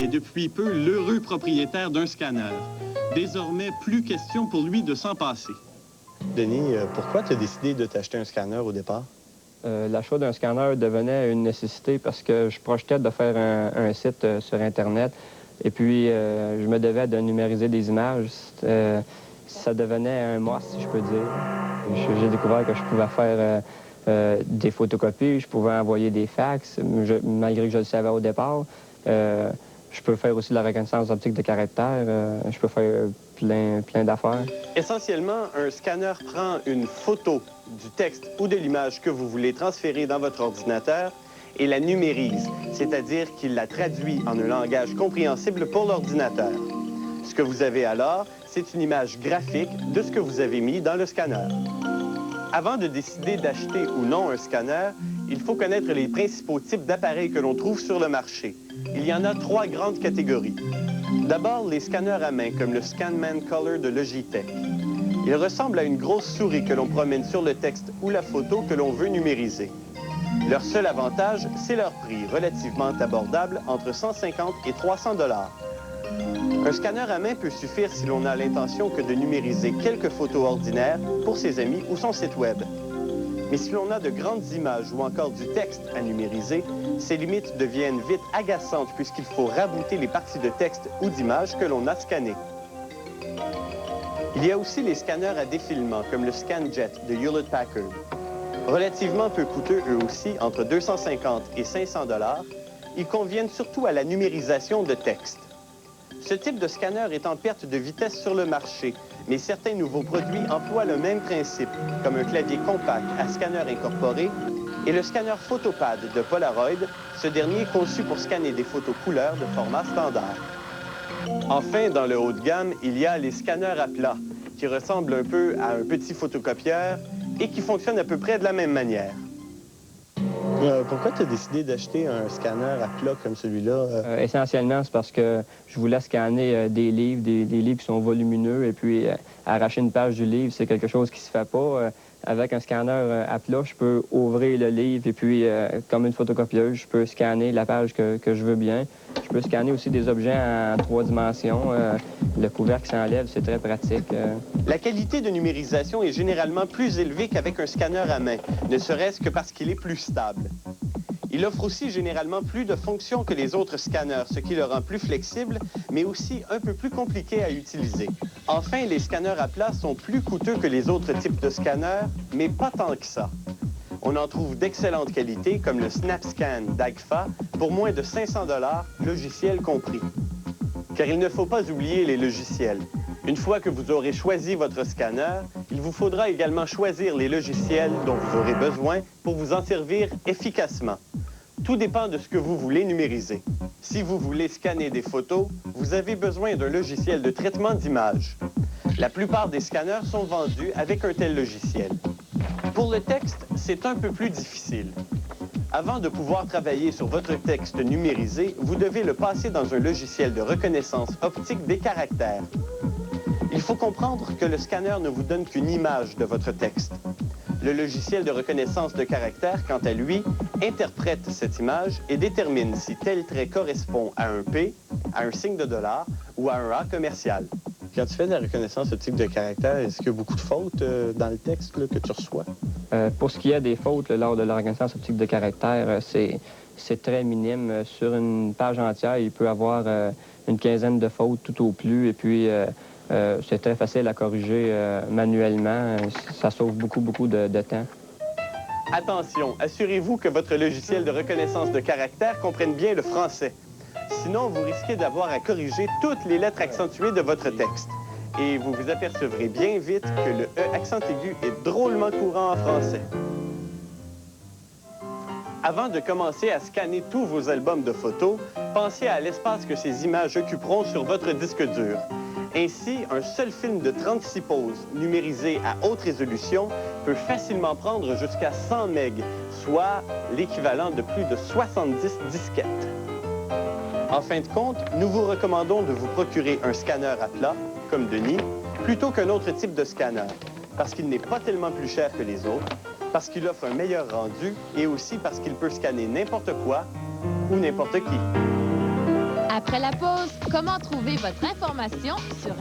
est depuis peu l'heureux propriétaire d'un scanner. Désormais, plus question pour lui de s'en passer. Denis, pourquoi tu as décidé de t'acheter un scanner au départ? L'achat d'un scanner devenait une nécessité parce que je projetais de faire un site sur Internet et puis je me devais de numériser des images. Ça devenait un must, si je peux dire. J'ai découvert que je pouvais faire des photocopies, je pouvais envoyer des fax, malgré que je le savais au départ. Je peux faire aussi de la reconnaissance optique de caractère. Je peux faire plein d'affaires. Essentiellement, un scanner prend une photo du texte ou de l'image que vous voulez transférer dans votre ordinateur et la numérise, c'est-à-dire qu'il la traduit en un langage compréhensible pour l'ordinateur. Ce que vous avez alors, c'est une image graphique de ce que vous avez mis dans le scanner. Avant de décider d'acheter ou non un scanner, il faut connaître les principaux types d'appareils que l'on trouve sur le marché. Il y en a 3 grandes catégories. D'abord, les scanners à main, comme le Scanman Color de Logitech. Ils ressemblent à une grosse souris que l'on promène sur le texte ou la photo que l'on veut numériser. Leur seul avantage, c'est leur prix, relativement abordable, entre 150 et 300 $. Un scanner à main peut suffire si l'on n'a l'intention que de numériser quelques photos ordinaires pour ses amis ou son site web. Mais si l'on a de grandes images ou encore du texte à numériser, ces limites deviennent vite agaçantes puisqu'il faut rabouter les parties de texte ou d'images que l'on a scannées. Il y a aussi les scanners à défilement, comme le ScanJet de Hewlett-Packard. Relativement peu coûteux eux aussi, entre 250 et 500 $, ils conviennent surtout à la numérisation de texte. Ce type de scanner est en perte de vitesse sur le marché, mais certains nouveaux produits emploient le même principe, comme un clavier compact à scanner incorporé et le scanner Photopad de Polaroid, ce dernier conçu pour scanner des photos couleurs de format standard. Enfin, dans le haut de gamme, il y a les scanners à plat, qui ressemblent un peu à un petit photocopieur et qui fonctionnent à peu près de la même manière. Pourquoi tu as décidé d'acheter un scanner à plat comme celui-là? Essentiellement, c'est parce que je voulais scanner des livres, des livres qui sont volumineux, et puis arracher une page du livre, c'est quelque chose qui se fait pas. Avec un scanner à plat, je peux ouvrir le livre et puis, comme une photocopieuse, je peux scanner la page que je veux bien. Je peux scanner aussi des objets en 3 dimensions. Le couvercle s'enlève, c'est très pratique. La qualité de numérisation est généralement plus élevée qu'avec un scanner à main, ne serait-ce que parce qu'il est plus stable. Il offre aussi généralement plus de fonctions que les autres scanners, ce qui le rend plus flexible, mais aussi un peu plus compliqué à utiliser. Enfin, les scanners à plat sont plus coûteux que les autres types de scanners, mais pas tant que ça. On en trouve d'excellente qualité, comme le SnapScan d'Agfa, pour moins de 500 $, logiciel compris. Car il ne faut pas oublier les logiciels. Une fois que vous aurez choisi votre scanner, il vous faudra également choisir les logiciels dont vous aurez besoin pour vous en servir efficacement. Tout dépend de ce que vous voulez numériser. Si vous voulez scanner des photos, vous avez besoin d'un logiciel de traitement d'images. La plupart des scanners sont vendus avec un tel logiciel. Pour le texte, c'est un peu plus difficile. Avant de pouvoir travailler sur votre texte numérisé, vous devez le passer dans un logiciel de reconnaissance optique des caractères. Il faut comprendre que le scanner ne vous donne qu'une image de votre texte. Le logiciel de reconnaissance de caractère, quant à lui, interprète cette image et détermine si tel trait correspond à un P, à un signe de dollar ou à un A commercial. Quand tu fais de la reconnaissance optique de caractère, est-ce qu'il y a beaucoup de fautes dans le texte là, que tu reçois? Pour ce qui est des fautes lors de la reconnaissance optique de caractère, c'est très minime. Sur une page entière, il peut y avoir une quinzaine de fautes tout au plus, et puis c'est très facile à corriger manuellement. Ça sauve beaucoup de temps. Attention, assurez-vous que votre logiciel de reconnaissance de caractère comprenne bien le français. Sinon, vous risquez d'avoir à corriger toutes les lettres accentuées de votre texte. Et vous vous apercevrez bien vite que le E accent aigu est drôlement courant en français. Avant de commencer à scanner tous vos albums de photos, pensez à l'espace que ces images occuperont sur votre disque dur. Ainsi, un seul film de 36 poses, numérisé à haute résolution, peut facilement prendre jusqu'à 100 MB, soit l'équivalent de plus de 70 disquettes. En fin de compte, nous vous recommandons de vous procurer un scanner à plat, comme Denis, plutôt qu'un autre type de scanner, parce qu'il n'est pas tellement plus cher que les autres, parce qu'il offre un meilleur rendu et aussi parce qu'il peut scanner n'importe quoi ou n'importe qui. Après la pause, comment trouver votre information sur